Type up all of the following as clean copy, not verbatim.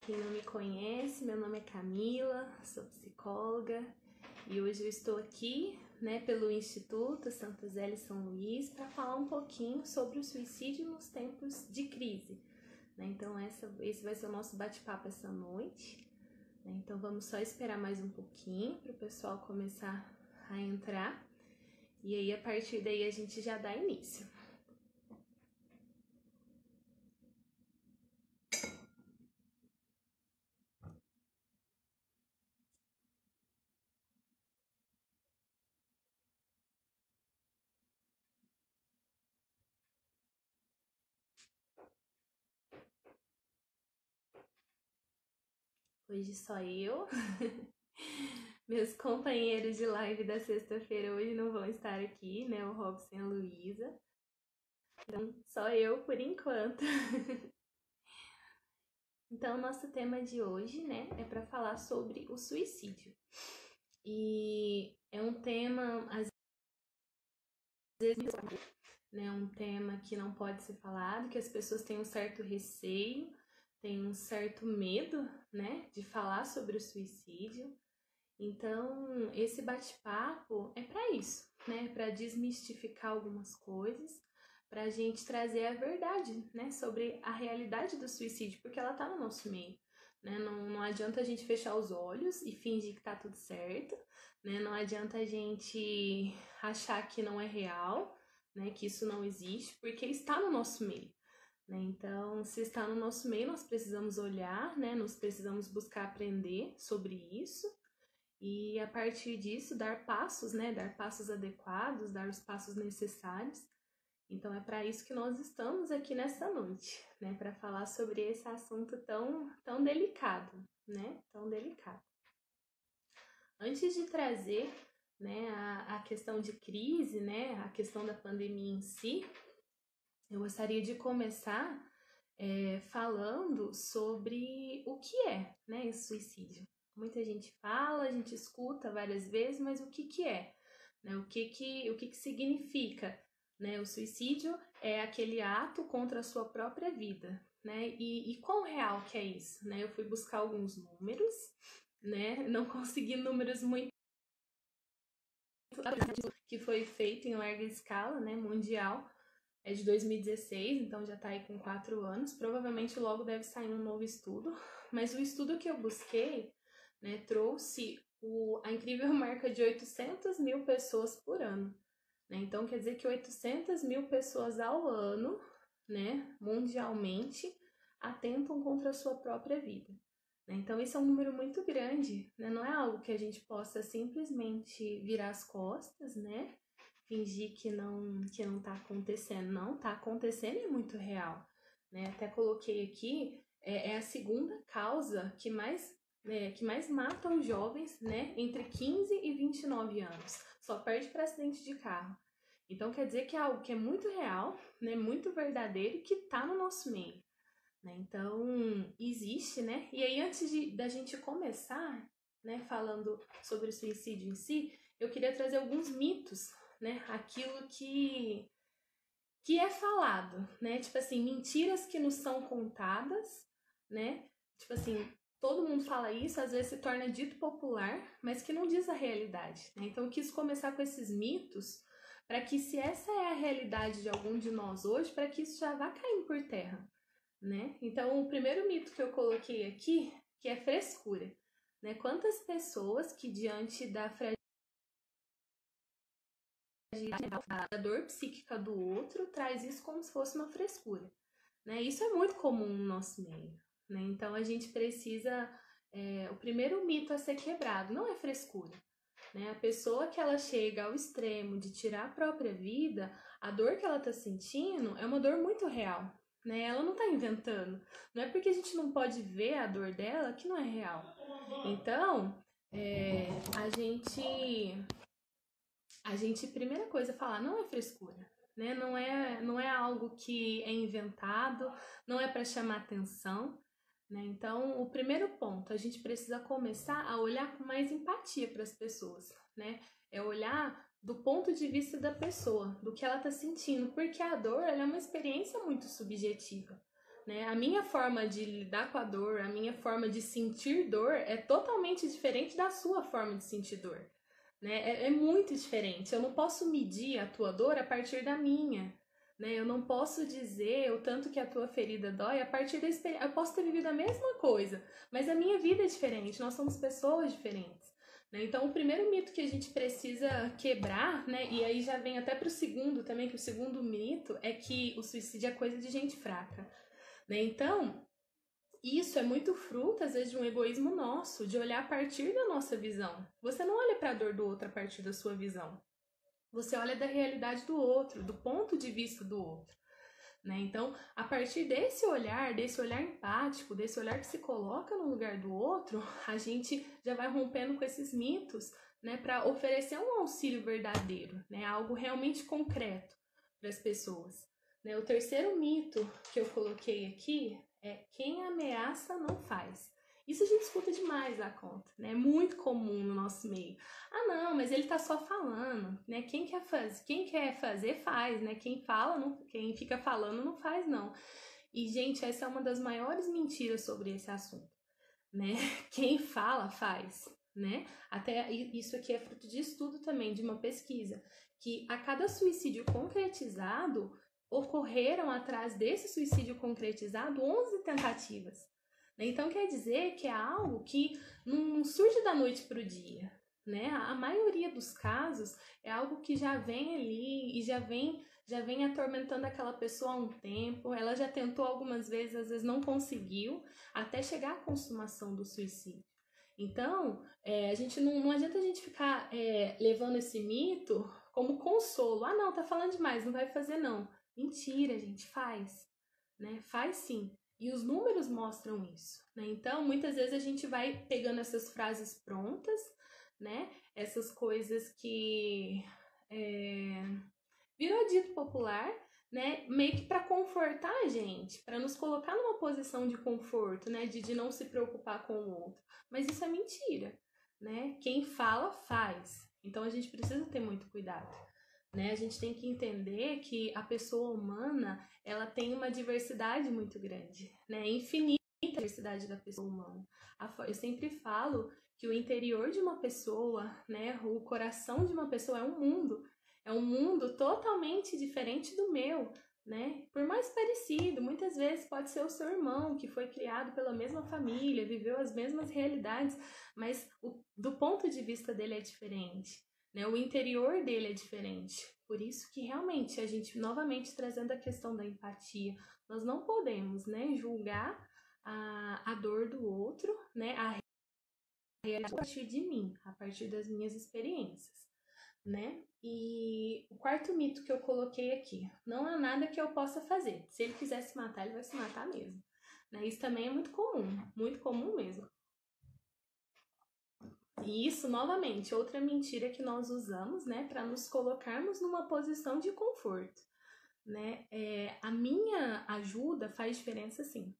quem não me conhece, meu nome é Camila, sou psicóloga e hoje eu estou aqui, pelo Instituto Santa Zélia e São Luís para falar um pouquinho sobre o suicídio nos tempos de crise. Então esse vai ser o nosso bate-papo essa noite. Então vamos só esperar mais um pouquinho para o pessoal começar a entrar e aí a partir daí a gente já dá início. Hoje só eu. Meus companheiros de live da sexta-feira hoje não vão estar aqui, o Robson e a Luísa. Então, só eu por enquanto. Então, nosso tema de hoje, é para falar sobre o suicídio. E é um tema, às vezes, um tema que não pode ser falado, que as pessoas têm um certo receio, têm um certo medo, de falar sobre o suicídio. Então, esse bate-papo é para isso, para desmistificar algumas coisas, para a gente trazer a verdade, sobre a realidade do suicídio, porque ela tá no nosso meio, Não adianta a gente fechar os olhos e fingir que tá tudo certo, Não adianta a gente achar que não é real, que isso não existe, porque está no nosso meio. Então, se está no nosso meio, nós precisamos olhar, nós precisamos buscar aprender sobre isso e a partir disso dar passos, dar passos adequados, dar os passos necessários. Então é para isso que nós estamos aqui nessa noite, para falar sobre esse assunto tão delicado, tão delicado. Antes de trazer, a questão de crise, a questão da pandemia em si, eu gostaria de começar falando sobre o que é, esse suicídio. Muita gente fala, a gente escuta várias vezes, mas o que é? O que significa? O suicídio é aquele ato contra a sua própria vida, E quão real que é isso? Eu fui buscar alguns números, Não consegui números muito que foi feito em larga escala, mundial. É de 2016, então já tá aí com 4 anos. Provavelmente logo deve sair um novo estudo. Mas o estudo que eu busquei, trouxe a incrível marca de 800 mil pessoas por ano. Então quer dizer que 800 mil pessoas ao ano, mundialmente, atentam contra a sua própria vida. Então esse é um número muito grande, Não é algo que a gente possa simplesmente virar as costas, fingir que não tá acontecendo. Não, tá acontecendo e é muito real, Até coloquei aqui, é a segunda causa que mais mata os jovens, entre 15 e 29 anos. Só perde para acidente de carro. Então quer dizer que é algo que é muito real, muito verdadeiro e que tá no nosso meio. Então existe, E aí antes da gente começar, falando sobre o suicídio em si, eu queria trazer alguns mitos, aquilo que é falado, Tipo assim, mentiras que nos são contadas, Tipo assim, todo mundo fala isso, às vezes se torna dito popular, mas que não diz a realidade, Então eu quis começar com esses mitos, para que se essa é a realidade de algum de nós hoje, para que isso já vá caindo por terra, Então o primeiro mito que eu coloquei aqui, que é frescura, Quantas pessoas que diante da da dor psíquica do outro, traz isso como se fosse uma frescura, Isso é muito comum no nosso meio, Então a gente precisa, o primeiro mito a ser quebrado não é frescura, A pessoa que ela chega ao extremo de tirar a própria vida, a dor que ela tá sentindo é uma dor muito real, Ela não tá inventando, não é porque a gente não pode ver a dor dela que não é real. Então, a gente, primeira coisa, falar, não é frescura, Não é algo que é inventado, não é para chamar atenção, Então, o primeiro ponto, a gente precisa começar a olhar com mais empatia para as pessoas, É olhar do ponto de vista da pessoa, do que ela está sentindo, porque a dor ela é uma experiência muito subjetiva, né? A minha forma de lidar com a dor, a minha forma de sentir dor é totalmente diferente da sua forma de sentir dor, né? É muito diferente. Eu não posso medir a tua dor a partir da minha, né? Eu não posso dizer o tanto que a tua ferida dói a partir da experiência. Eu posso ter vivido a mesma coisa, mas a minha vida é diferente, nós somos pessoas diferentes. Então, o primeiro mito que a gente precisa quebrar, né, e aí já vem até para o segundo também, que o segundo mito é que o suicídio é coisa de gente fraca, né? Então, isso é muito fruto, às vezes, de um egoísmo nosso, de olhar a partir da nossa visão. Você não olha para a dor do outro a partir da sua visão. Você olha da realidade do outro, do ponto de vista do outro. Né? Então, a partir desse olhar empático, desse olhar que se coloca no lugar do outro, a gente já vai rompendo com esses mitos, né, para oferecer um auxílio verdadeiro, né, algo realmente concreto para as pessoas. Né? O terceiro mito que eu coloquei aqui é: quem ameaça não faz. Isso a gente escuta demais a conta, né? É muito comum no nosso meio. Ah, não, mas ele tá só falando, né? Quem quer fazer, faz, né? Quem fica falando não faz, não. E, gente, essa é uma das maiores mentiras sobre esse assunto, né? Quem fala, faz, né? Até isso aqui é fruto de estudo também, de uma pesquisa, que a cada suicídio concretizado, ocorreram atrás desse suicídio concretizado 11 tentativas. Então, quer dizer que é algo que não surge da noite para o dia, né? A maioria dos casos é algo que já vem ali e já vem atormentando aquela pessoa há um tempo. Ela já tentou algumas vezes, às vezes não conseguiu, até chegar à consumação do suicídio. Então, a gente não adianta a gente ficar levando esse mito como consolo. Ah, não, tá falando demais, não vai fazer não. Mentira, gente, faz, né? Faz sim. E os números mostram isso, né? Então, muitas vezes a gente vai pegando essas frases prontas, né? Essas coisas que virou dito popular, né? Meio que para confortar a gente, para nos colocar numa posição de conforto, né? De não se preocupar com o outro. Mas isso é mentira, né? Quem fala, faz. Então, a gente precisa ter muito cuidado. Né? A gente tem que entender que a pessoa humana, ela tem uma diversidade muito grande, né? Infinita a diversidade da pessoa humana. Eu sempre falo que o interior de uma pessoa, né, o coração de uma pessoa é um mundo totalmente diferente do meu, né? Por mais parecido, muitas vezes pode ser o seu irmão, que foi criado pela mesma família, viveu as mesmas realidades, mas do ponto de vista dele é diferente. Né, o interior dele é diferente. Por isso que realmente a gente, novamente trazendo a questão da empatia, nós não podemos, né, julgar a dor do outro, né, a realidade a partir de mim, a partir das minhas experiências. Né? E o quarto mito que eu coloquei aqui: não há nada que eu possa fazer. Se ele quiser se matar, ele vai se matar mesmo. Né? Isso também é muito comum mesmo. E isso, novamente, outra mentira que nós usamos, né, para nos colocarmos numa posição de conforto, né? A minha ajuda faz diferença, sim,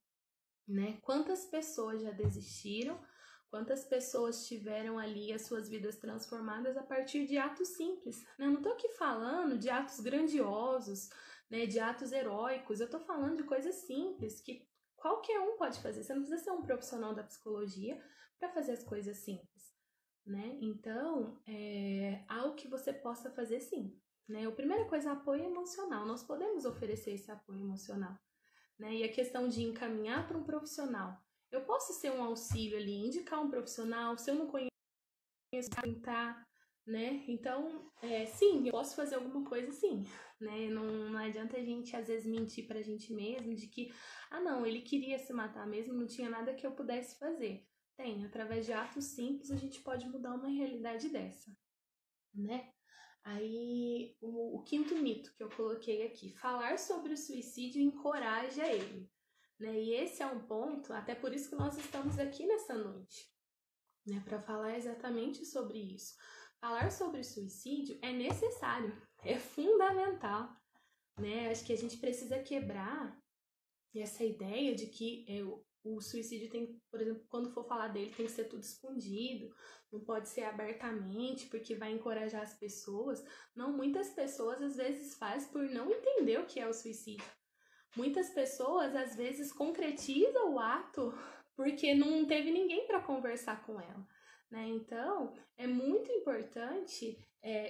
né? Quantas pessoas já desistiram, quantas pessoas tiveram ali as suas vidas transformadas a partir de atos simples, né? Eu não tô aqui falando de atos grandiosos, né, de atos heróicos, eu tô falando de coisas simples que qualquer um pode fazer. Você não precisa ser um profissional da psicologia para fazer as coisas simples. Né? Então, algo que você possa fazer sim. Né? A primeira coisa, apoio emocional. Nós podemos oferecer esse apoio emocional. Né? E a questão de encaminhar para um profissional. Eu posso ser um auxílio ali, indicar um profissional, se eu não conheço, tentar, né? Então, sim, eu posso fazer alguma coisa sim. Né? Não adianta a gente, às vezes, mentir pra gente mesmo de que, não, ele queria se matar mesmo, não tinha nada que eu pudesse fazer. Tem, através de atos simples a gente pode mudar uma realidade dessa, né? Aí, o quinto mito que eu coloquei aqui: falar sobre o suicídio encoraja ele, né? E esse é um ponto, até por isso que nós estamos aqui nessa noite, né? Para falar exatamente sobre isso. Falar sobre o suicídio é necessário, é fundamental, né? Acho que a gente precisa quebrar essa ideia de que o suicídio tem, por exemplo, quando for falar dele, tem que ser tudo escondido, não pode ser abertamente, porque vai encorajar as pessoas. Não, muitas pessoas às vezes fazem por não entender o que é o suicídio. Muitas pessoas, às vezes, concretizam o ato porque não teve ninguém para conversar com ela, né? Então, é muito importante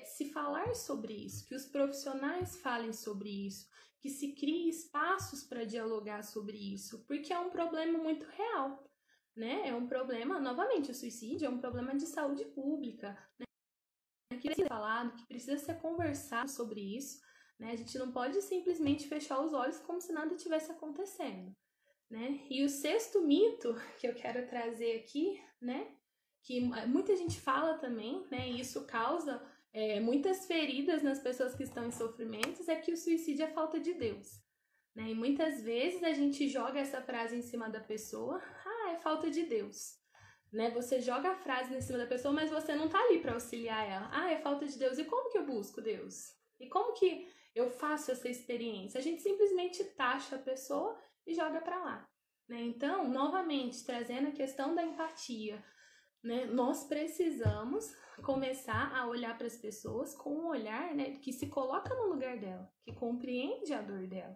se falar sobre isso, que os profissionais falem sobre isso, que se crie espaços para dialogar sobre isso, porque é um problema muito real, né? É um problema, novamente, o suicídio é um problema de saúde pública, né? Que precisa ser falado, que precisa ser conversado sobre isso, né? A gente não pode simplesmente fechar os olhos como se nada tivesse acontecendo, né? E o sexto mito que eu quero trazer aqui, né? Que muita gente fala também, né? E isso causa muitas feridas nas pessoas que estão em sofrimentos, é que o suicídio é falta de Deus, né? E muitas vezes a gente joga essa frase em cima da pessoa, é falta de Deus, né? Você joga a frase em cima da pessoa, mas você não tá ali para auxiliar ela. É falta de Deus. E como que eu busco Deus? E como que eu faço essa experiência? A gente simplesmente taxa a pessoa e joga para lá, né? Então, novamente, trazendo a questão da empatia, né? Nós precisamos começar a olhar para as pessoas com um olhar, né, que se coloca no lugar dela, que compreende a dor dela,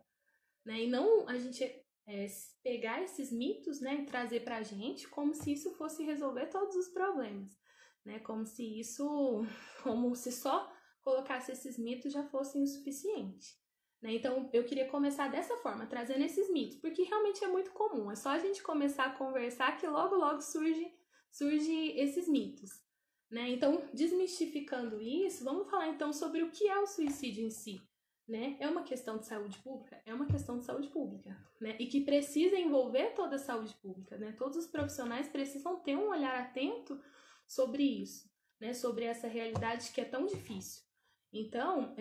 né? E não a gente pegar esses mitos, né, e trazer pra gente como se isso fosse resolver todos os problemas, né? Como se só colocasse esses mitos já fossem o suficiente, né? Então, eu queria começar dessa forma, trazendo esses mitos, porque realmente é muito comum. É só a gente começar a conversar que logo surge esses mitos, né? Então, desmistificando isso, vamos falar então sobre o que é o suicídio em si. Né? É uma questão de saúde pública? É uma questão de saúde pública, né? E que precisa envolver toda a saúde pública, né? Todos os profissionais precisam ter um olhar atento sobre isso, né? Sobre essa realidade que é tão difícil. Então,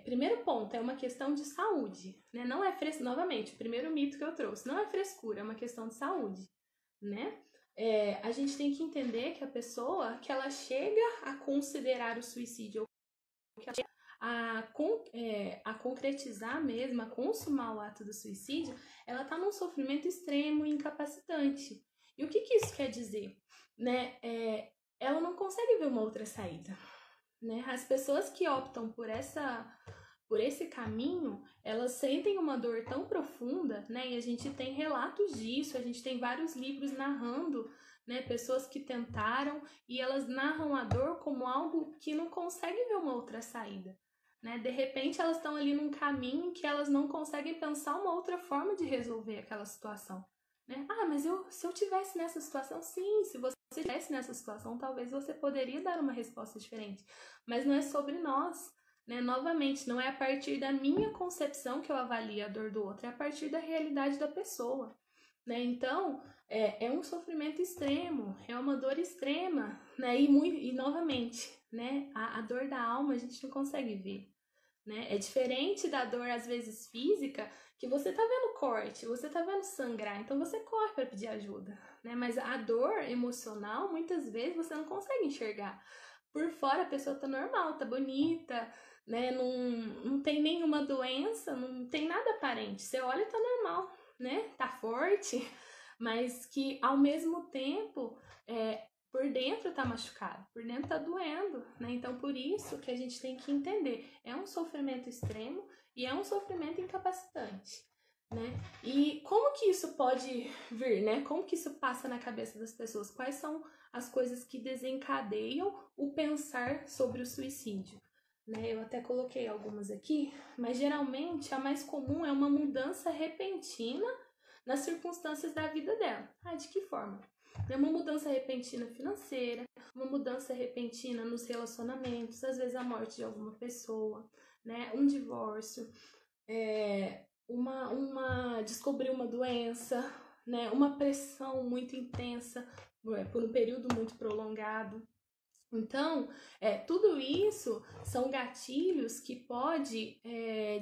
primeiro ponto, é uma questão de saúde, né? Não é frescura, novamente, o primeiro mito que eu trouxe, não é frescura, é uma questão de saúde, né? A gente tem que entender que a pessoa, que ela chega a considerar o suicídio, ou que ela chega a concretizar mesmo, a consumar o ato do suicídio, ela está num sofrimento extremo e incapacitante. E o que isso quer dizer? Né? Ela não consegue ver uma outra saída. Né? As pessoas que optam por esse caminho, elas sentem uma dor tão profunda, né? E a gente tem relatos disso, a gente tem vários livros narrando, né? Pessoas que tentaram e elas narram a dor como algo que não consegue ver uma outra saída. Né? De repente elas estão ali num caminho que elas não conseguem pensar uma outra forma de resolver aquela situação, né? Mas se eu tivesse nessa situação, sim, se você estivesse nessa situação, talvez você poderia dar uma resposta diferente, mas não é sobre nós, né? Novamente, não é a partir da minha concepção que eu avalio a dor do outro, é a partir da realidade da pessoa, né? Então, é um sofrimento extremo, é uma dor extrema, né? E novamente, né? A dor da alma a gente não consegue ver, né? É diferente da dor, às vezes, física, que você tá vendo corte, você tá vendo sangrar, então você corre para pedir ajuda, né? Mas a dor emocional, muitas vezes, você não consegue enxergar. Por fora, a pessoa tá normal, tá bonita, né? Não tem nenhuma doença, não tem nada aparente. Você olha e tá normal, né? Tá forte, mas que, ao mesmo tempo, por dentro tá machucado, por dentro tá doendo, né? Então, por isso que a gente tem que entender, é um sofrimento extremo e é um sofrimento incapacitante, né? E como que isso pode vir, né? Como que isso passa na cabeça das pessoas? Quais são as coisas que desencadeiam o pensar sobre o suicídio, né? Eu até coloquei algumas aqui, mas geralmente a mais comum é uma mudança repentina nas circunstâncias da vida dela. De que forma? Uma mudança repentina financeira, uma mudança repentina nos relacionamentos, às vezes a morte de alguma pessoa, né? Um divórcio, descobrir uma doença, né? Uma pressão muito intensa por um período muito prolongado. Então, tudo isso são gatilhos que pode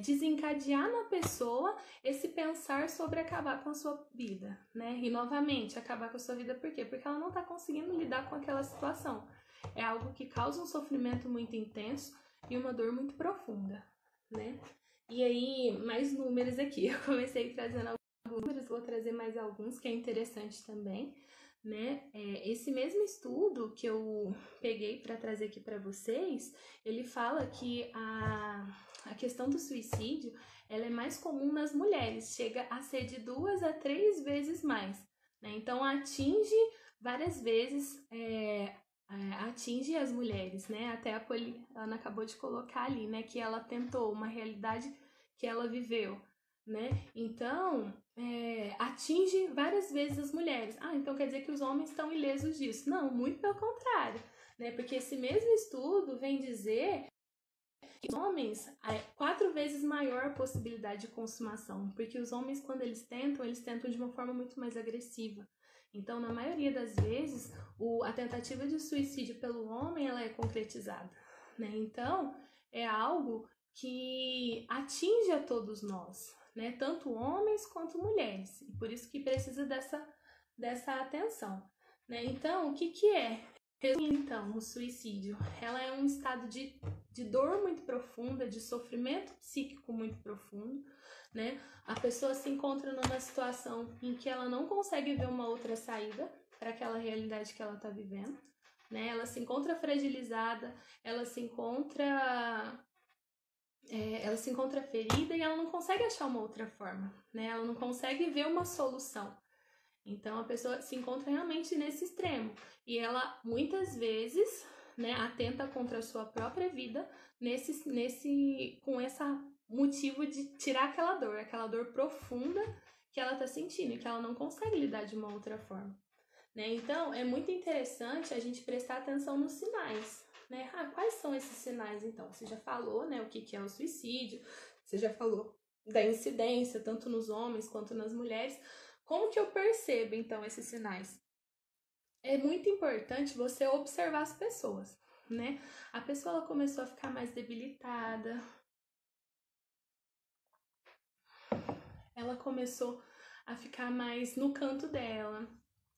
desencadear na pessoa esse pensar sobre acabar com a sua vida, né? E, novamente, acabar com a sua vida por quê? Porque ela não está conseguindo lidar com aquela situação. É algo que causa um sofrimento muito intenso e uma dor muito profunda, né? E aí, mais números aqui. Eu comecei trazendo alguns números, vou trazer mais alguns, que é interessante também. Né? Esse mesmo estudo que eu peguei para trazer aqui para vocês, ele fala que a questão do suicídio, ela é mais comum nas mulheres, chega a ser de 2 a 3 vezes mais, né? Então atinge várias vezes, atinge as mulheres, né? Até a Poliana acabou de colocar ali, né? Que ela tentou uma realidade que ela viveu, né? Então, atinge várias vezes as mulheres. Ah, então quer dizer que os homens estão ilesos disso? Não, muito pelo contrário, né? Porque esse mesmo estudo vem dizer que os homens, 4 vezes maior a possibilidade de consumação, porque os homens, quando eles tentam de uma forma muito mais agressiva. Então, na maioria das vezes, a tentativa de suicídio pelo homem, ela é concretizada, né? Então, é algo que atinge a todos nós, né? Tanto homens quanto mulheres. E por isso que precisa dessa atenção, né? Então, o que é? Resumindo, então, o suicídio, ela é um estado de dor muito profunda, de sofrimento psíquico muito profundo, né? A pessoa se encontra numa situação em que ela não consegue ver uma outra saída para aquela realidade que ela está vivendo, né? Ela se encontra fragilizada, ela se encontra ferida e ela não consegue achar uma outra forma, né? Ela não consegue ver uma solução. Então a pessoa se encontra realmente nesse extremo e ela muitas vezes, né, atenta contra a sua própria vida com esse motivo de tirar aquela dor profunda que ela está sentindo e que ela não consegue lidar de uma outra forma, né? Então é muito interessante a gente prestar atenção nos sinais, né? Quais são esses sinais então? Você já falou, né, o que é o suicídio, você já falou da incidência tanto nos homens quanto nas mulheres. Como que eu percebo, então, esses sinais? É muito importante você observar as pessoas, né? A pessoa ela começou a ficar mais debilitada, ela começou a ficar mais no canto dela,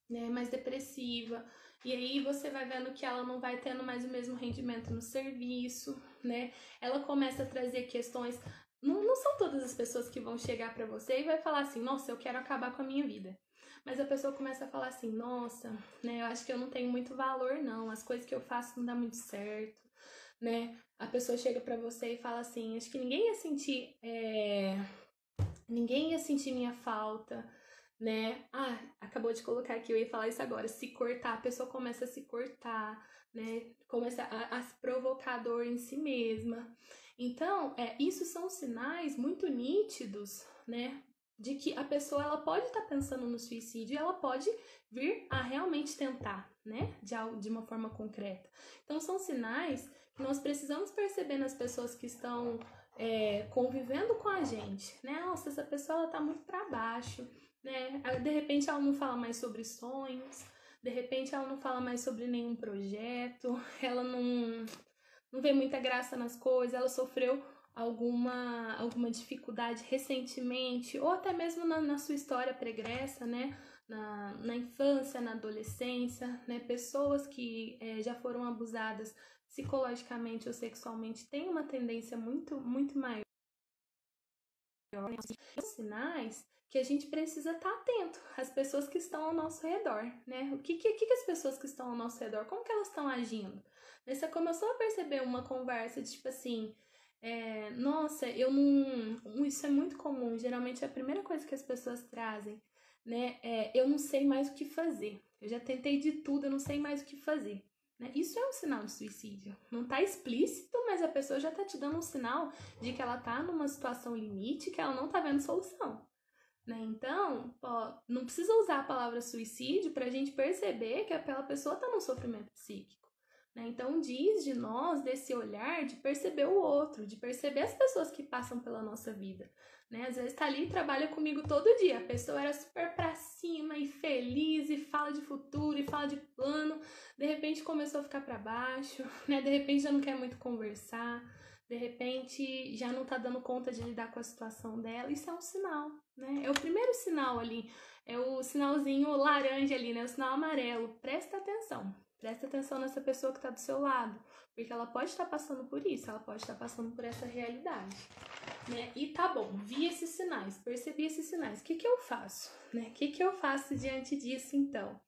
né? Mais depressiva. E aí você vai vendo que ela não vai tendo mais o mesmo rendimento no serviço, né? Ela começa a trazer questões. Não são todas as pessoas que vão chegar pra você e vai falar assim, nossa, eu quero acabar com a minha vida. Mas a pessoa começa a falar assim, nossa, né, eu acho que eu não tenho muito valor não, as coisas que eu faço não dá muito certo, né? A pessoa chega pra você e fala assim, acho que ninguém ia sentir minha falta, né? Acabou de colocar aqui, eu ia falar isso agora, se cortar, a pessoa começa a se cortar, né? Começa a se provocar dor em si mesma. Então, isso são sinais muito nítidos, né? De que a pessoa ela pode estar pensando no suicídio e ela pode vir a realmente tentar, né? De uma forma concreta. Então, são sinais que nós precisamos perceber nas pessoas que estão convivendo com a gente, né? Nossa, essa pessoa ela tá muito para baixo, né? De repente ela não fala mais sobre sonhos, de repente ela não fala mais sobre nenhum projeto, ela não vê muita graça nas coisas, ela sofreu alguma dificuldade recentemente, ou até mesmo na sua história pregressa, né? Na infância, na adolescência, né? Pessoas que já foram abusadas psicologicamente ou sexualmente têm uma tendência muito, muito maior. São sinais que a gente precisa estar atento às pessoas que estão ao nosso redor, né? O que as pessoas que estão ao nosso redor, como que elas estão agindo? Você começou a perceber uma conversa de tipo assim, nossa, eu não... Isso é muito comum, geralmente é a primeira coisa que as pessoas trazem, né? Eu não sei mais o que fazer, eu já tentei de tudo, eu não sei mais o que fazer. Né? Isso é um sinal de suicídio. Não está explícito, mas a pessoa já está te dando um sinal de que ela está numa situação limite, que ela não está vendo solução. Né? Então, não precisa usar a palavra suicídio para a gente perceber que aquela pessoa está num sofrimento psíquico. Né? Então, diz de nós, desse olhar, de perceber o outro, de perceber as pessoas que passam pela nossa vida. Né? Às vezes tá ali e trabalha comigo todo dia. A pessoa era super pra cima e feliz e fala de futuro e fala de plano. De repente começou a ficar pra baixo, né? De repente já não quer muito conversar. De repente já não tá dando conta de lidar com a situação dela. Isso é um sinal, né? É o primeiro sinal ali. É o sinalzinho laranja ali, né? O sinal amarelo. Presta atenção. Presta atenção nessa pessoa que tá do seu lado. Porque ela pode estar passando por isso. Ela pode estar passando por essa realidade. Né? E tá bom, vi esses sinais, percebi esses sinais, o que eu faço? Né? O que eu faço diante disso, então?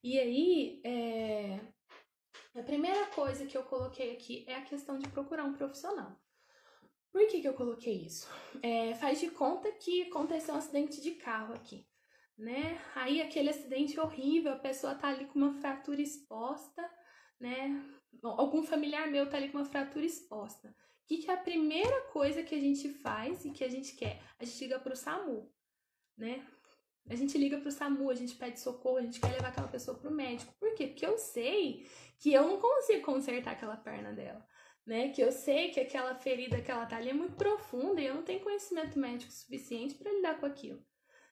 E aí, a primeira coisa que eu coloquei aqui é a questão de procurar um profissional. Por que eu coloquei isso? Faz de conta que aconteceu um acidente de carro aqui, né? Aí aquele acidente horrível, a pessoa tá ali com uma fratura exposta, né? Algum familiar meu tá ali com uma fratura exposta. O que é a primeira coisa que a gente faz e que a gente quer? A gente liga pro SAMU, né? A gente liga pro SAMU, a gente pede socorro, a gente quer levar aquela pessoa pro médico. Por quê? Porque eu sei que eu não consigo consertar aquela perna dela, né? Que eu sei que aquela ferida que ela tá ali é muito profunda e eu não tenho conhecimento médico suficiente para lidar com aquilo,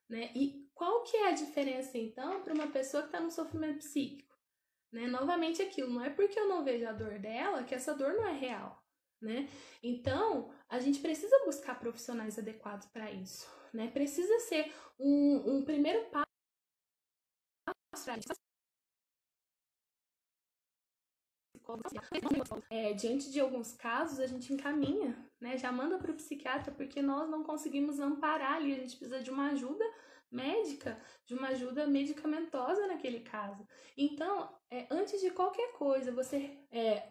né? E qual que é a diferença, então, para uma pessoa que tá no sofrimento psíquico, né? Novamente aquilo, não é porque eu não vejo a dor dela que essa dor não é real, né? Então, a gente precisa buscar profissionais adequados para isso, né? Precisa ser um primeiro passo para isso. Diante de alguns casos, a gente encaminha, né? Já manda para o psiquiatra, porque nós não conseguimos amparar ali, a gente precisa de uma ajuda médica, de uma ajuda medicamentosa naquele caso. Então, antes de qualquer coisa,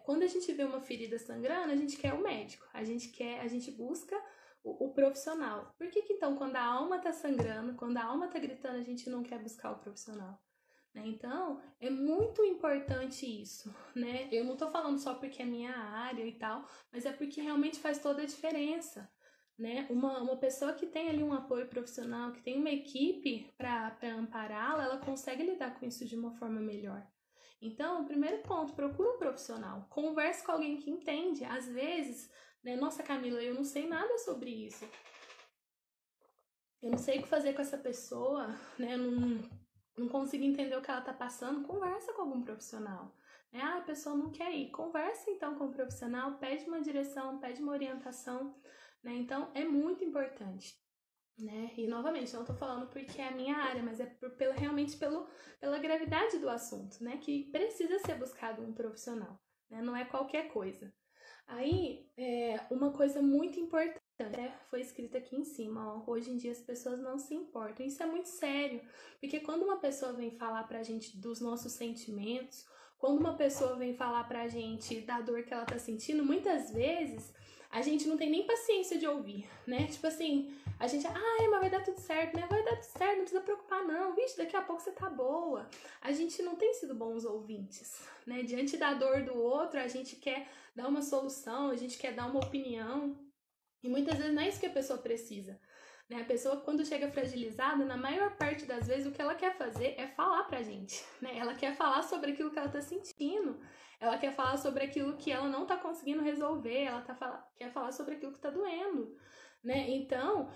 quando a gente vê uma ferida sangrando, a gente quer o médico, a gente busca o profissional. Por que então, quando a alma tá sangrando, quando a alma tá gritando, a gente não quer buscar o profissional? Então, é muito importante isso, né? Eu não tô falando só porque é minha área e tal, mas é porque realmente faz toda a diferença, né? Uma pessoa que tem ali um apoio profissional, que tem uma equipe para ampará-la, ela consegue lidar com isso de uma forma melhor. Então, o primeiro ponto, procura um profissional, converse com alguém que entende. Às vezes, né? Nossa, Camila, eu não sei nada sobre isso. Eu não sei o que fazer com essa pessoa, né? Eu não consigo entender o que ela tá passando, conversa com algum profissional. A pessoa não quer ir, conversa então com o profissional, pede uma direção, pede uma orientação, né? Então é muito importante, né? E novamente, eu não tô falando porque é a minha área, mas é realmente pela gravidade do assunto, né? Que precisa ser buscado um profissional, né? Não é qualquer coisa. Aí, uma coisa muito importante, foi escrito aqui em cima, ó, hoje em dia as pessoas não se importam. Isso é muito sério, porque quando uma pessoa vem falar pra gente dos nossos sentimentos, quando uma pessoa vem falar pra gente da dor que ela tá sentindo, muitas vezes a gente não tem nem paciência de ouvir, né? Tipo assim, a gente, mas vai dar tudo certo, né? Vai dar tudo certo, não precisa preocupar não, vixe, daqui a pouco você tá boa. A gente não tem sido bons ouvintes, né? Diante da dor do outro, a gente quer dar uma solução, a gente quer dar uma opinião, e muitas vezes não é isso que a pessoa precisa, né? A pessoa, quando chega fragilizada, na maior parte das vezes, o que ela quer fazer é falar pra gente, né? Ela quer falar sobre aquilo que ela tá sentindo, ela quer falar sobre aquilo que ela não tá conseguindo resolver, ela quer falar sobre aquilo que tá doendo, né? Então,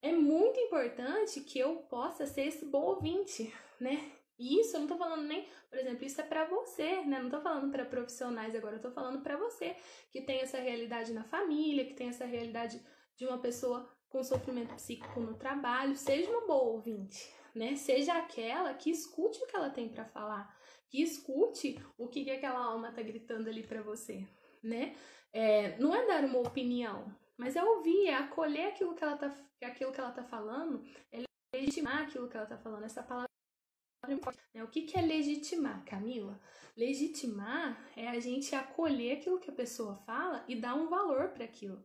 é muito importante que eu possa ser esse bom ouvinte, né? E isso eu não tô falando nem, por exemplo, isso é pra você, né? Não tô falando pra profissionais agora, eu tô falando pra você que tem essa realidade na família, que tem essa realidade de uma pessoa com sofrimento psíquico no trabalho. Seja uma boa ouvinte, né? Seja aquela que escute o que ela tem pra falar, que escute o que aquela alma tá gritando ali pra você, né? Não é dar uma opinião, mas é ouvir, é acolher aquilo que ela tá falando, é legitimar aquilo que ela tá falando. Essa palavra é importante, né? O que é legitimar, Camila? Legitimar é a gente acolher aquilo que a pessoa fala e dar um valor para aquilo.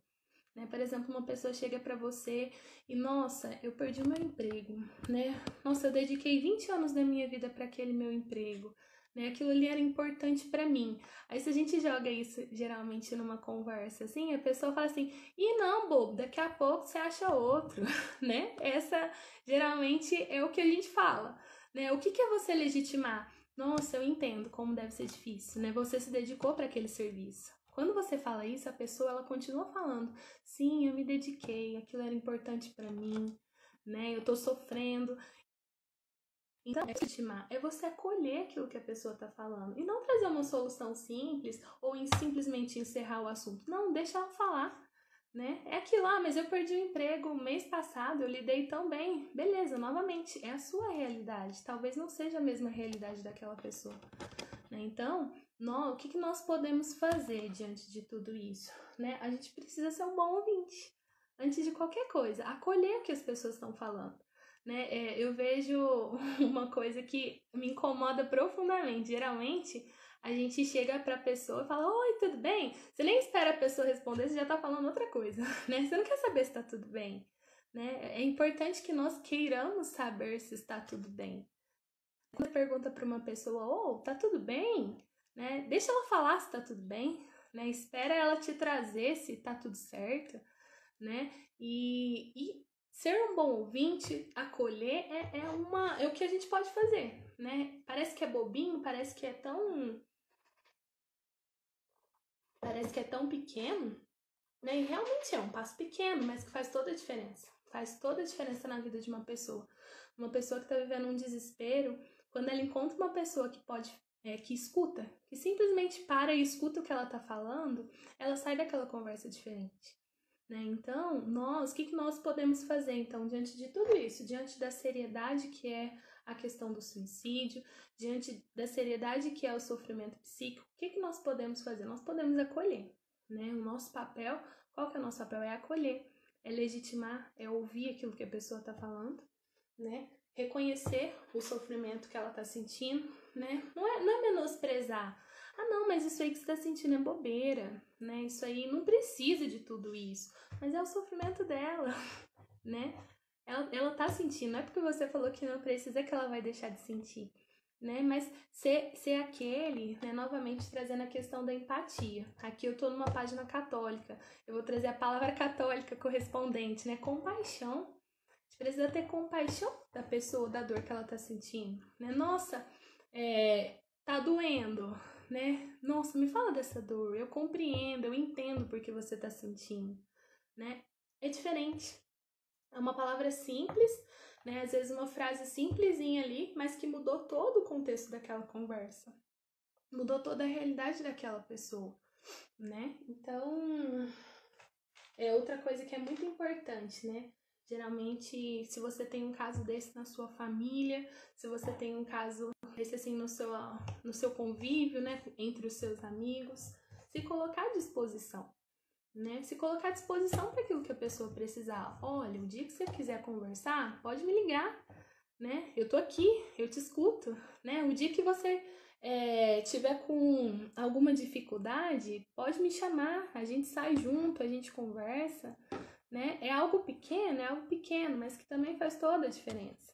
Né? Por exemplo, uma pessoa chega para você e, nossa, eu perdi o meu emprego, né? Nossa, eu dediquei 20 anos da minha vida para aquele meu emprego, né? Aquilo ali era importante para mim. Aí se a gente joga isso geralmente numa conversa assim, a pessoa fala assim: "E não, bobo, daqui a pouco você acha outro", né? Essa geralmente é o que a gente fala, né? O que é você legitimar? Nossa, eu entendo como deve ser difícil, né? Você se dedicou para aquele serviço. Quando você fala isso, a pessoa ela continua falando: "Sim, eu me dediquei, aquilo era importante para mim, né? Eu tô sofrendo". Então, legitimar é você acolher aquilo que a pessoa tá falando e não trazer uma solução simples ou simplesmente encerrar o assunto. Não, deixa ela falar, né? É aquilo lá, mas eu perdi o emprego mês passado, eu lidei tão bem. Beleza, novamente, é a sua realidade. Talvez não seja a mesma realidade daquela pessoa, né? Então, o que nós podemos fazer diante de tudo isso, né? A gente precisa ser um bom ouvinte. Antes de qualquer coisa, acolher o que as pessoas estão falando, né? Eu vejo uma coisa que me incomoda profundamente. Geralmente, a gente chega pra pessoa e fala, oi, tudo bem? Você nem espera a pessoa responder, você já tá falando outra coisa, né? Você não quer saber se tá tudo bem, né? É importante que nós queiramos saber se está tudo bem. Quando você pergunta pra uma pessoa, tá tudo bem? Né? Deixa ela falar se tá tudo bem, né? Espera ela te trazer se tá tudo certo, né? E ser um bom ouvinte, acolher, é o que a gente pode fazer, né? Parece que é bobinho, parece que é tão pequeno, né? E realmente é um passo pequeno, mas que faz toda a diferença. Faz toda a diferença na vida de uma pessoa. Uma pessoa que está vivendo um desespero, quando ela encontra uma pessoa que escuta, que simplesmente para e escuta o que ela está falando, ela sai daquela conversa diferente. Né? Então, o que nós podemos fazer, então, diante de tudo isso, diante da seriedade que é a questão do suicídio, diante da seriedade que é o sofrimento psíquico, o que nós podemos fazer? Nós podemos acolher, né? O nosso papel, qual que é o nosso papel? É acolher, é legitimar, é ouvir aquilo que a pessoa está falando, né? Reconhecer o sofrimento que ela está sentindo, né? Não é menosprezar. Não, mas isso aí que você tá sentindo é bobeira, né? Isso aí não precisa de tudo isso. Mas é o sofrimento dela, né? Ela tá sentindo, não é porque você falou que não precisa que ela vai deixar de sentir, né? Mas ser aquele, né? Novamente trazendo a questão da empatia. Aqui eu tô numa página católica, eu vou trazer a palavra católica correspondente, né? Compaixão. A gente precisa ter compaixão da pessoa, da dor que ela tá sentindo, né? Nossa, tá doendo, né? Nossa, me fala dessa dor, eu compreendo, eu entendo porque você tá sentindo, né? É diferente. É uma palavra simples, né? Às vezes uma frase simplesinha ali, mas que mudou todo o contexto daquela conversa. Mudou toda a realidade daquela pessoa, né? Então, é outra coisa que é muito importante, né? Geralmente, se você tem um caso desse na sua família, se você tem um caso desse assim no seu convívio, né, entre os seus amigos, se colocar à disposição, né? Se colocar à disposição para aquilo que a pessoa precisar. Olha, o dia que você quiser conversar, pode me ligar, né? Eu tô aqui, eu te escuto, né? O dia que você tiver com alguma dificuldade, pode me chamar, a gente sai junto, a gente conversa, né? É algo pequeno, mas que também faz toda a diferença,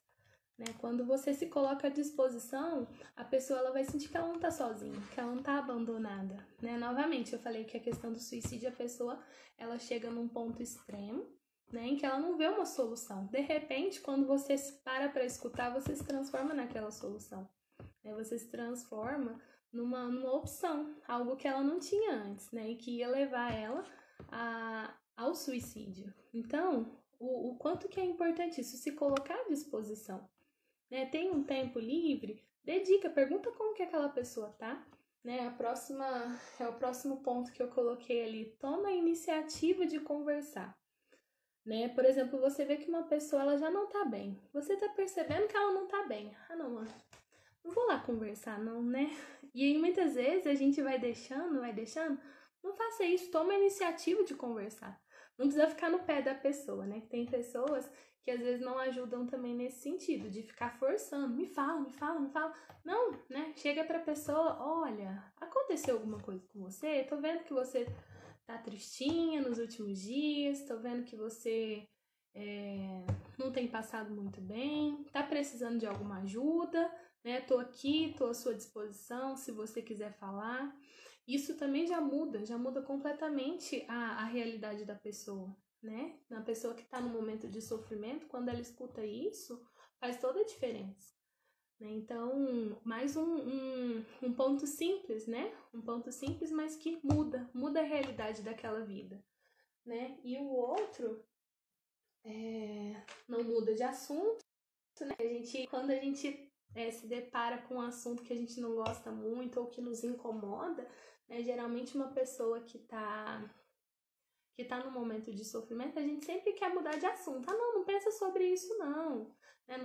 né? Quando você se coloca à disposição, a pessoa ela vai sentir que ela não tá sozinha, que ela não tá abandonada, né? Novamente, eu falei que a questão do suicídio, a pessoa ela chega num ponto extremo, né, em que ela não vê uma solução. De repente, quando você para escutar, você se transforma naquela solução, né? Você se transforma numa opção, algo que ela não tinha antes, né? E que ia levar ela ao suicídio. Então, o quanto que é importante isso, se colocar à disposição, né? Tem um tempo livre, dedica, pergunta como que aquela pessoa tá, né? É o próximo ponto que eu coloquei ali, toma a iniciativa de conversar, né? Por exemplo, você vê que uma pessoa ela já não tá bem, você tá percebendo que ela não tá bem, não vou lá conversar não, né? E aí muitas vezes a gente vai deixando, não faça isso, toma a iniciativa de conversar. Não precisa ficar no pé da pessoa, né? Tem pessoas que às vezes não ajudam também nesse sentido, de ficar forçando, me fala. Não, né? Chega pra pessoa, olha, aconteceu alguma coisa com você? Tô vendo que você tá tristinha nos últimos dias, tô vendo que você não tem passado muito bem, tá precisando de alguma ajuda, né? Tô aqui, tô à sua disposição, se você quiser falar. Isso também já muda completamente a realidade da pessoa, né? Na pessoa que tá no momento de sofrimento, quando ela escuta isso, faz toda a diferença, né? Então, mais um ponto simples, né? Um ponto simples, mas que muda a realidade daquela vida, né? E o outro não muda de assunto, né? Quando a gente se depara com um assunto que a gente não gosta muito ou que nos incomoda, né? Geralmente uma pessoa que tá no momento de sofrimento, a gente sempre quer mudar de assunto. Não pensa sobre isso não, né?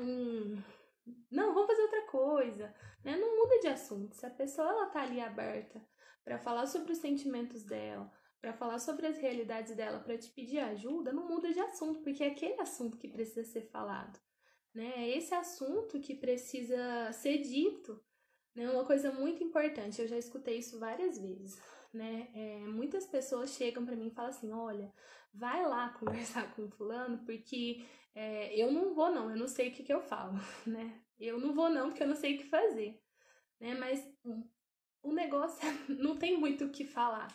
Não, vamos fazer outra coisa, né? Não muda de assunto. Se a pessoa ela tá ali aberta para falar sobre os sentimentos dela, para falar sobre as realidades dela, para te pedir ajuda, não muda de assunto, porque é aquele assunto que precisa ser falado, né? É esse assunto que precisa ser dito, né? Uma coisa muito importante, eu já escutei isso várias vezes, né? Muitas pessoas chegam para mim e falam assim, olha, vai lá conversar com fulano, porque eu não vou não, eu não sei o que eu falo, né? Eu não vou não, porque eu não sei o que fazer, né? Mas o negócio não tem muito o que falar,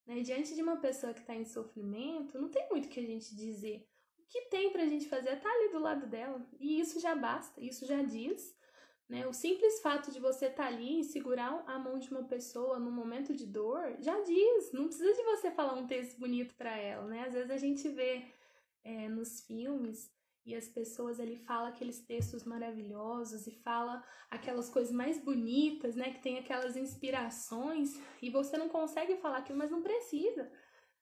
né? Diante de uma pessoa que está em sofrimento, não tem muito o que a gente dizer. O que tem pra gente fazer é estar ali do lado dela, e isso já basta, isso já diz, né? O simples fato de você estar ali e segurar a mão de uma pessoa num momento de dor já diz, não precisa de você falar um texto bonito para ela, né? Às vezes a gente vê nos filmes e as pessoas ali falam aqueles textos maravilhosos e fala aquelas coisas mais bonitas, né? Que tem aquelas inspirações e você não consegue falar aquilo, mas não precisa,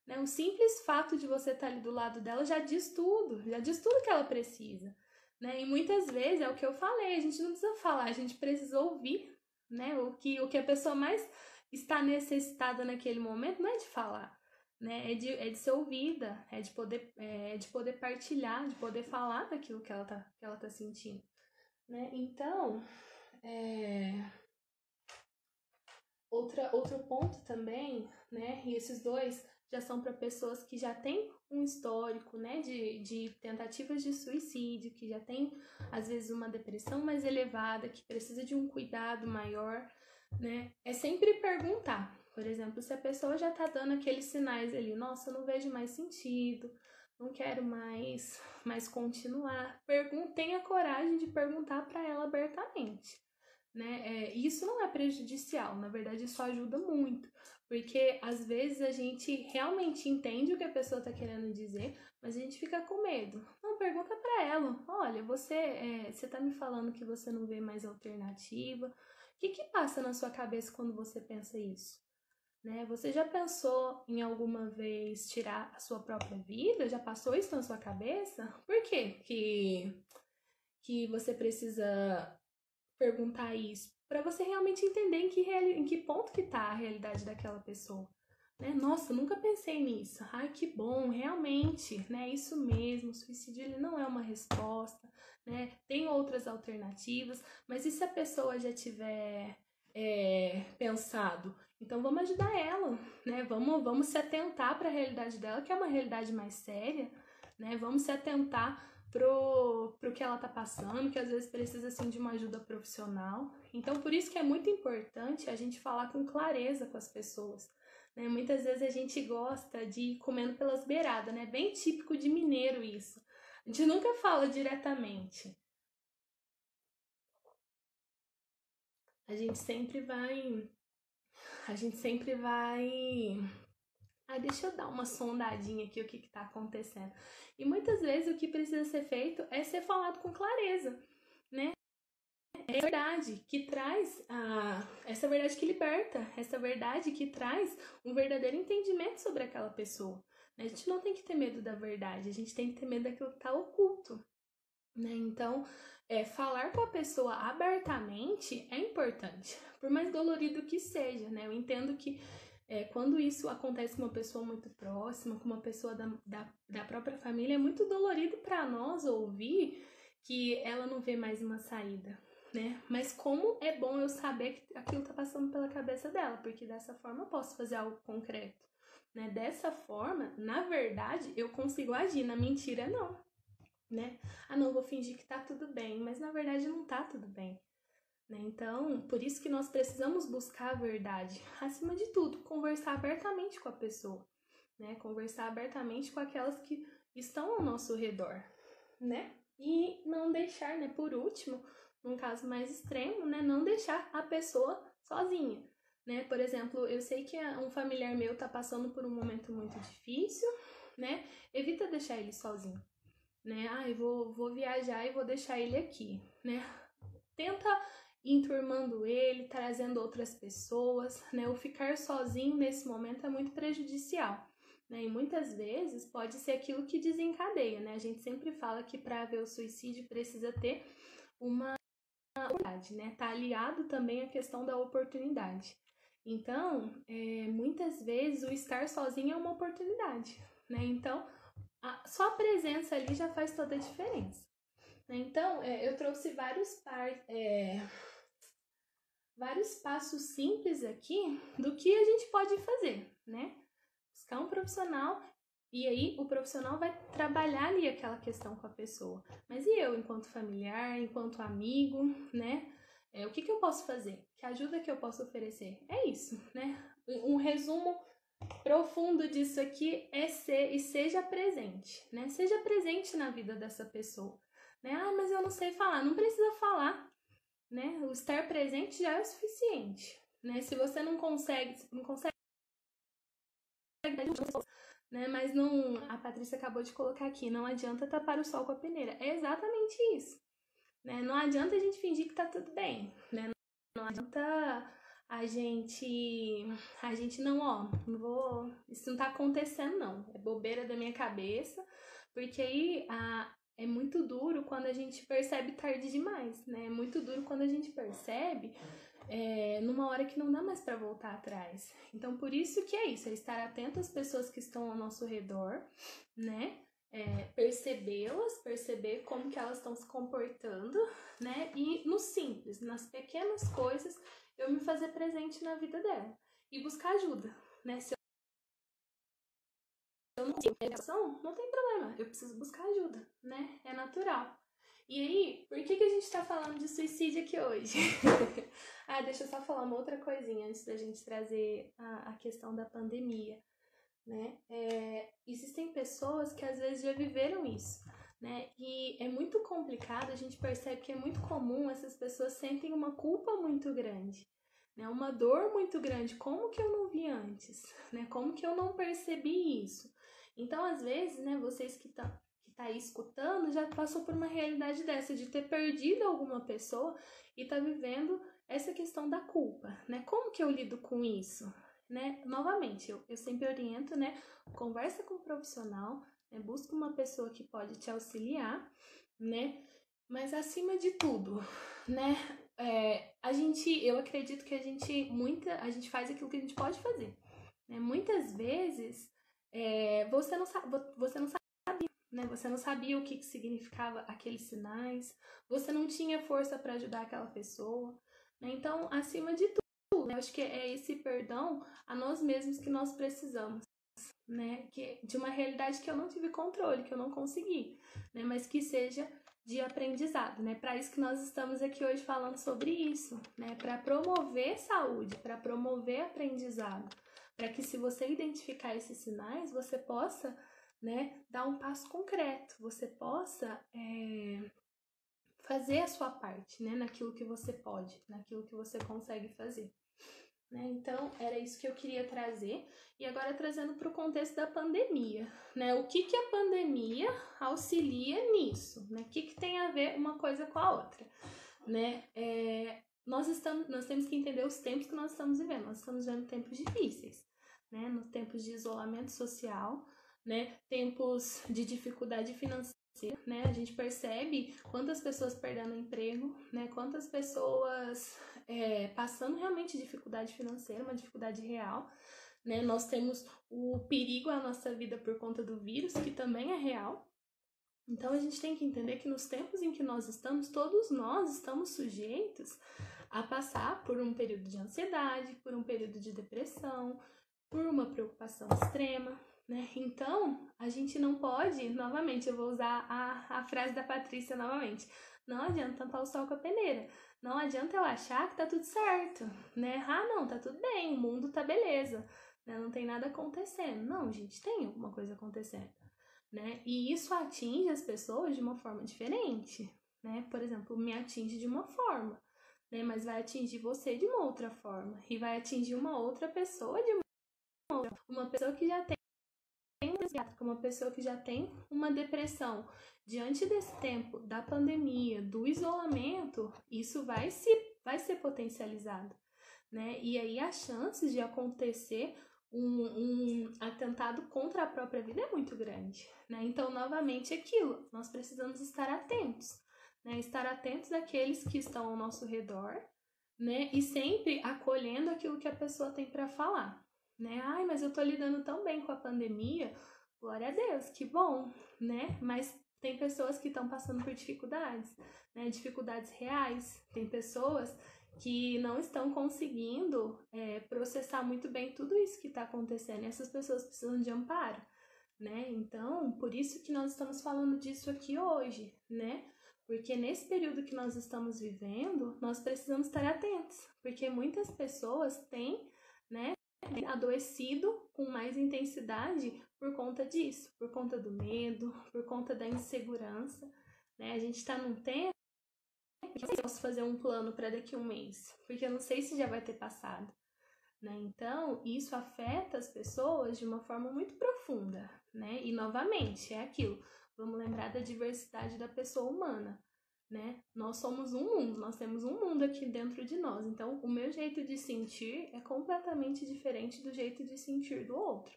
né? O simples fato de você estar ali do lado dela já diz tudo que ela precisa, né? E muitas vezes é o que eu falei, a gente não precisa falar, a gente precisa ouvir, né? O que a pessoa mais está necessitada naquele momento não é de falar, né? É de ser ouvida, é de poder partilhar, de poder falar daquilo que ela tá sentindo, né? Então, outro ponto também, né? E esses dois já são para pessoas que já têm um histórico, né, de tentativas de suicídio, que já tem, às vezes, uma depressão mais elevada, que precisa de um cuidado maior, né? É sempre perguntar, por exemplo, se a pessoa já tá dando aqueles sinais ali, nossa, eu não vejo mais sentido, não quero mais continuar. Tenha coragem de perguntar para ela abertamente, né? Isso não é prejudicial, na verdade isso ajuda muito, porque às vezes a gente realmente entende o que a pessoa está querendo dizer, mas a gente fica com medo. Não, pergunta para ela, olha, você tá me falando que você não vê mais alternativa, o que passa na sua cabeça quando você pensa isso? Né? Você já pensou em alguma vez tirar a sua própria vida? Já passou isso na sua cabeça? Por quê que você precisa perguntar isso? Para você realmente entender em que ponto que tá a realidade daquela pessoa. Né? Nossa, nunca pensei nisso. Ai, que bom, realmente, né? Isso mesmo, o suicídio ele não é uma resposta, né? Tem outras alternativas, mas e se a pessoa já tiver pensado? Então vamos ajudar ela, né? Vamos se atentar para a realidade dela, que é uma realidade mais séria, né? Vamos se atentar pro que ela tá passando, que às vezes precisa assim de uma ajuda profissional. Então por isso que é muito importante a gente falar com clareza com as pessoas, né? Muitas vezes a gente gosta de ir comendo pelas beiradas, né? Bem típico de mineiro isso. A gente nunca fala diretamente. A gente sempre vai. A gente sempre vai. Ai, deixa eu dar uma sondadinha aqui o que tá acontecendo. E muitas vezes o que precisa ser feito é ser falado com clareza, né? É a verdade que traz essa verdade que liberta, essa verdade que traz um verdadeiro entendimento sobre aquela pessoa. A gente não tem que ter medo da verdade, a gente tem que ter medo daquilo que está oculto, né? Então, falar com a pessoa abertamente é importante, por mais dolorido que seja, né? Eu entendo que quando isso acontece com uma pessoa muito próxima, com uma pessoa da própria família, é muito dolorido para nós ouvir que ela não vê mais uma saída, né? Mas como é bom eu saber que aquilo tá passando pela cabeça dela, porque dessa forma eu posso fazer algo concreto, né? Dessa forma, na verdade, eu consigo agir, na mentira não, né? Ah, não, vou fingir que tá tudo bem, mas na verdade não tá tudo bem, né? Então, por isso que nós precisamos buscar a verdade. Acima de tudo, conversar abertamente com a pessoa, né? Conversar abertamente com aquelas que estão ao nosso redor, né? E não deixar, né, por último, num caso mais extremo, né, não deixar a pessoa sozinha, né? Por exemplo, eu sei que um familiar meu tá passando por um momento muito difícil, né? Evita deixar ele sozinho, né? Ah, eu vou viajar e vou deixar ele aqui, né? Tenta ir enturmando ele, trazendo outras pessoas, né? O ficar sozinho nesse momento é muito prejudicial, né? E muitas vezes pode ser aquilo que desencadeia, né? A gente sempre fala que para haver o suicídio precisa ter uma oportunidade, né? Tá aliado também à questão da oportunidade. Então, muitas vezes o estar sozinho é uma oportunidade, né? Então, só a presença ali já faz toda a diferença. Então, eu trouxe vários vários passos simples aqui do que a gente pode fazer, né? Buscar um profissional e aí o profissional vai trabalhar ali aquela questão com a pessoa. Mas e eu, enquanto familiar, enquanto amigo, né? O que eu posso fazer? Que ajuda que eu posso oferecer? É isso, né? Um resumo profundo disso aqui é ser e seja presente, né? Seja presente na vida dessa pessoa, né? Ah, mas eu não sei falar. Não precisa falar, né? O estar presente já é o suficiente, né? Se você não consegue, né? Mas não, a Patrícia acabou de colocar aqui, não adianta tapar o sol com a peneira. É exatamente isso, né? Não adianta a gente fingir que tá tudo bem, né? Não adianta a gente não, ó, não vou, isso não tá acontecendo não, é bobeira da minha cabeça, porque aí é muito duro quando a gente percebe tarde demais, né? É muito duro quando a gente percebe numa hora que não dá mais para voltar atrás. Então, por isso que é isso, é estar atento às pessoas que estão ao nosso redor, né? Percebê-las, perceber como que elas estão se comportando, né? E no simples, nas pequenas coisas, eu me fazer presente na vida dela. E buscar ajuda, né? Se eu não tenho reação, não tem problema, eu preciso buscar ajuda, né? É natural. E aí, por que a gente tá falando de suicídio aqui hoje? Deixa eu só falar uma outra coisinha antes da gente trazer a questão da pandemia, né? Existem pessoas que às vezes já viveram isso, né? E é muito complicado, a gente percebe que é muito comum, essas pessoas sentem uma culpa muito grande, né? Uma dor muito grande. Como que eu não vi antes, né? Como que eu não percebi isso? Então, às vezes, né, vocês que tá aí escutando já passou por uma realidade dessa, de ter perdido alguma pessoa e tá vivendo essa questão da culpa, né? Como que eu lido com isso? Né? Novamente, eu sempre oriento, né? Conversa com um profissional, né? Busca uma pessoa que pode te auxiliar, né? Mas acima de tudo, né? Eu acredito que a gente faz aquilo que a gente pode fazer, né? Muitas vezes você não sabe, né? Você não sabia o que significava aqueles sinais, você não tinha força para ajudar aquela pessoa, né? Então, acima de tudo, né? Eu acho que é esse perdão a nós mesmos que nós precisamos, né? De uma realidade que eu não tive controle, que eu não consegui, né? Mas que seja de aprendizado, né? Para isso que nós estamos aqui hoje falando sobre isso, né? Para promover saúde, para promover aprendizado, para que se você identificar esses sinais, você possa, né, dar um passo concreto, você possa fazer a sua parte, né, naquilo que você pode, naquilo que você consegue fazer. Né? Então, era isso que eu queria trazer. E agora trazendo para o contexto da pandemia, né? O que a pandemia auxilia nisso? Né? O que tem a ver uma coisa com a outra? Né? Nós temos que entender os tempos que nós estamos vivendo. Nós estamos vivendo tempos difíceis, né? Nos tempos de isolamento social, né? Tempos de dificuldade financeira, né? A gente percebe quantas pessoas perdendo o emprego, né? Quantas pessoas passando realmente dificuldade financeira, uma dificuldade real, né? Nós temos o perigo à nossa vida por conta do vírus, que também é real. Então a gente tem que entender que nos tempos em que nós estamos, todos nós estamos sujeitos a passar por um período de ansiedade, por um período de depressão, por uma preocupação extrema, né? Então, a gente não pode, novamente, eu vou usar a frase da Patrícia novamente, não adianta tampar o sol com a peneira, não adianta eu achar que tá tudo certo, né? Não, tá tudo bem, o mundo tá beleza, né? Não tem nada acontecendo. Não, gente, tem alguma coisa acontecendo, né? E isso atinge as pessoas de uma forma diferente, né? Por exemplo, me atinge de uma forma, né? Mas vai atingir você de uma outra forma, e vai atingir uma outra pessoa de uma pessoa que já tem uma pessoa que já tem uma depressão. Diante desse tempo da pandemia, do isolamento, isso vai ser potencializado, né? E aí as chances de acontecer um atentado contra a própria vida é muito grande, né? Então, novamente, aquilo, nós precisamos estar atentos, né? Estar atentos àqueles que estão ao nosso redor, né? E sempre acolhendo aquilo que a pessoa tem para falar, né? Mas eu tô lidando tão bem com a pandemia, glória a Deus, que bom, né? Mas tem pessoas que estão passando por dificuldades, né? Dificuldades reais, tem pessoas que não estão conseguindo processar muito bem tudo isso que está acontecendo. E essas pessoas precisam de amparo, né? Então, por isso que nós estamos falando disso aqui hoje, né? Porque nesse período que nós estamos vivendo, nós precisamos estar atentos, porque muitas pessoas têm, né, adoecido com mais intensidade por conta disso, por conta do medo, por conta da insegurança, né? A gente está num tempo que eu posso fazer um plano para daqui a um mês, porque eu não sei se já vai ter passado, né? Então, isso afeta as pessoas de uma forma muito profunda, né? E, novamente, é aquilo. Vamos lembrar da diversidade da pessoa humana, né? Nós somos um mundo, nós temos um mundo aqui dentro de nós. Então, o meu jeito de sentir é completamente diferente do jeito de sentir do outro,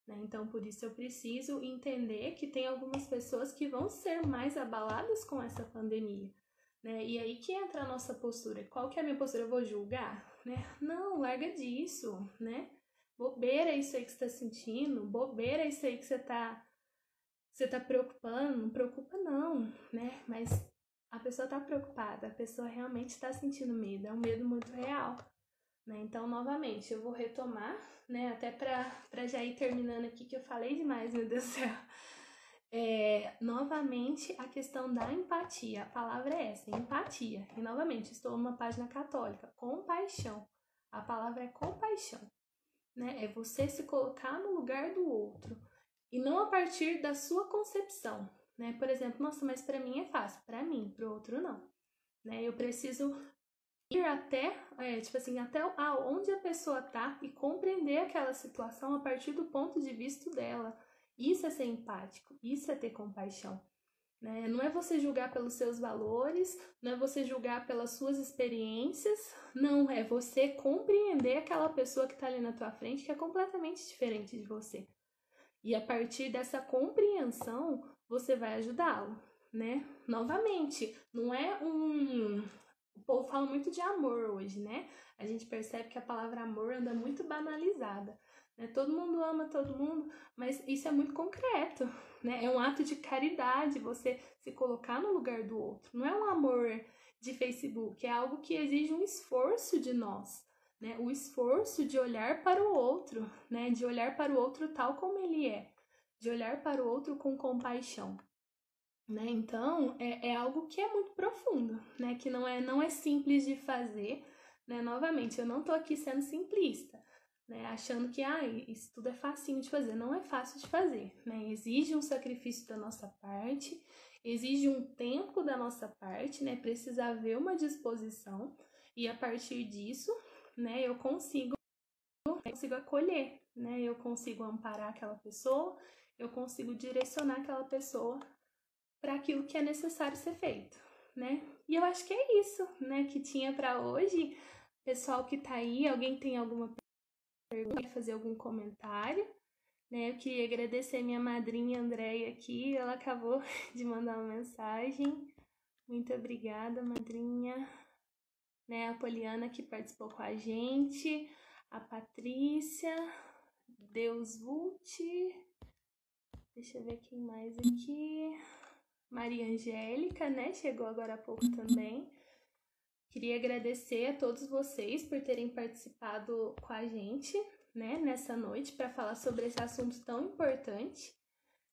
né? Então, por isso eu preciso entender que tem algumas pessoas que vão ser mais abaladas com essa pandemia, né? E aí que entra a nossa postura. Qual que é a minha postura? Eu vou julgar, né? Não, larga disso, né? Bobeira isso aí que você tá sentindo, bobeira isso aí que você tá preocupando, não preocupa não, né? Mas a pessoa tá preocupada, a pessoa realmente tá sentindo medo, é um medo muito real, né? Então, novamente, eu vou retomar, né? Até pra já ir terminando aqui, que eu falei demais, meu Deus do céu. Novamente, a questão da empatia. A palavra é essa, empatia. E, novamente, estou numa página católica. Compaixão. A palavra é compaixão, né? É você se colocar no lugar do outro. E não a partir da sua concepção, né? Por exemplo, nossa, mas para mim é fácil. Para mim, para o outro não, né? Eu preciso ir até, até onde a pessoa tá e compreender aquela situação a partir do ponto de vista dela. Isso é ser empático, isso é ter compaixão, né? Não é você julgar pelos seus valores, não é você julgar pelas suas experiências, não, é você compreender aquela pessoa que tá ali na tua frente, que é completamente diferente de você. E a partir dessa compreensão, você vai ajudá-lo, né? Novamente, não é O povo fala muito de amor hoje, né? A gente percebe que a palavra amor anda muito banalizada, né? Todo mundo ama todo mundo, mas isso é muito concreto, né? É um ato de caridade, você se colocar no lugar do outro. Não é um amor de Facebook, é algo que exige um esforço de nós, né? O esforço de olhar para o outro, né? De olhar para o outro tal como ele é, de olhar para o outro com compaixão, né? Então, é algo que é muito profundo, né? Que não é simples de fazer, né? Novamente, eu não tô aqui sendo simplista, né? Achando que isso tudo é facinho de fazer. Não é fácil de fazer, né? Exige um sacrifício da nossa parte, exige um tempo da nossa parte, né? Precisa haver uma disposição e a partir disso, né? Eu consigo acolher, né? Eu consigo amparar aquela pessoa, eu consigo direcionar aquela pessoa para aquilo que é necessário ser feito, né? E eu acho que é isso, né, que tinha para hoje. Pessoal que tá aí, alguém tem alguma pergunta, fazer algum comentário, né? Eu queria agradecer minha madrinha Andréia aqui, ela acabou de mandar uma mensagem. Muito obrigada, madrinha. Né, a Poliana que participou com a gente, a Patrícia, Deus Vult, deixa eu ver quem mais aqui. Maria Angélica, né? Chegou agora há pouco também. Queria agradecer a todos vocês por terem participado com a gente, né? Nessa noite para falar sobre esse assunto tão importante,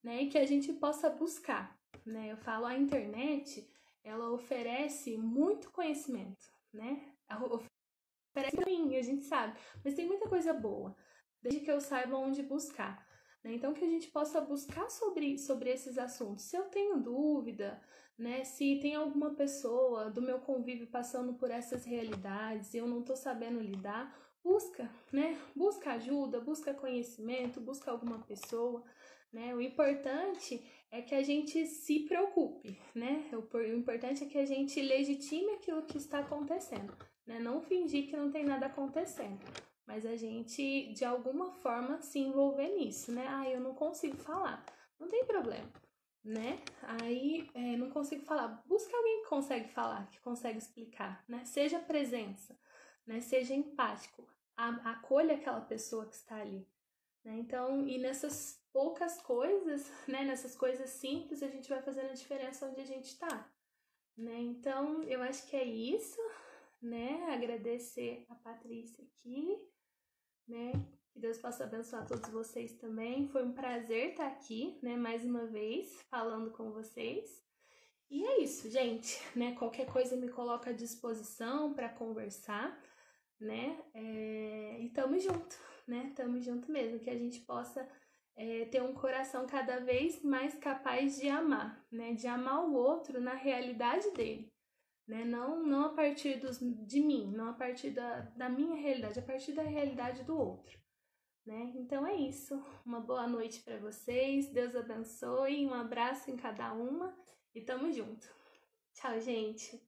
né? E que a gente possa buscar, né? Eu falo, a internet, ela oferece muito conhecimento, né? Oferece ruim, a gente sabe, mas tem muita coisa boa, desde que eu saiba onde buscar. Então, que a gente possa buscar sobre esses assuntos. Se eu tenho dúvida, né, se tem alguma pessoa do meu convívio passando por essas realidades e eu não estou sabendo lidar, busca, né? Busca ajuda, busca conhecimento, busca alguma pessoa, né? O importante é que a gente se preocupe, né? O importante é que a gente legitime aquilo que está acontecendo, né? Não fingir que não tem nada acontecendo, mas a gente, de alguma forma, se envolver nisso, né? Eu não consigo falar. Não tem problema, né? Não consigo falar. Busca alguém que consegue falar, que consegue explicar, né? Seja presença, né? Seja empático. Acolha aquela pessoa que está ali, né? Então, e nessas poucas coisas, né? Nessas coisas simples, a gente vai fazendo a diferença onde a gente está, né? Então, eu acho que é isso, né, agradecer a Patrícia aqui, né, que Deus possa abençoar todos vocês também. Foi um prazer estar aqui, né, mais uma vez, falando com vocês. E é isso, gente, né, qualquer coisa me coloca à disposição para conversar, né, e tamo junto, né, tamo junto mesmo, que a gente possa ter um coração cada vez mais capaz de amar, né, de amar o outro na realidade dele, né, não a partir de mim, não a partir da minha realidade, a partir da realidade do outro, né. Então é isso, uma boa noite para vocês, Deus abençoe, um abraço em cada uma e tamo junto. Tchau, gente!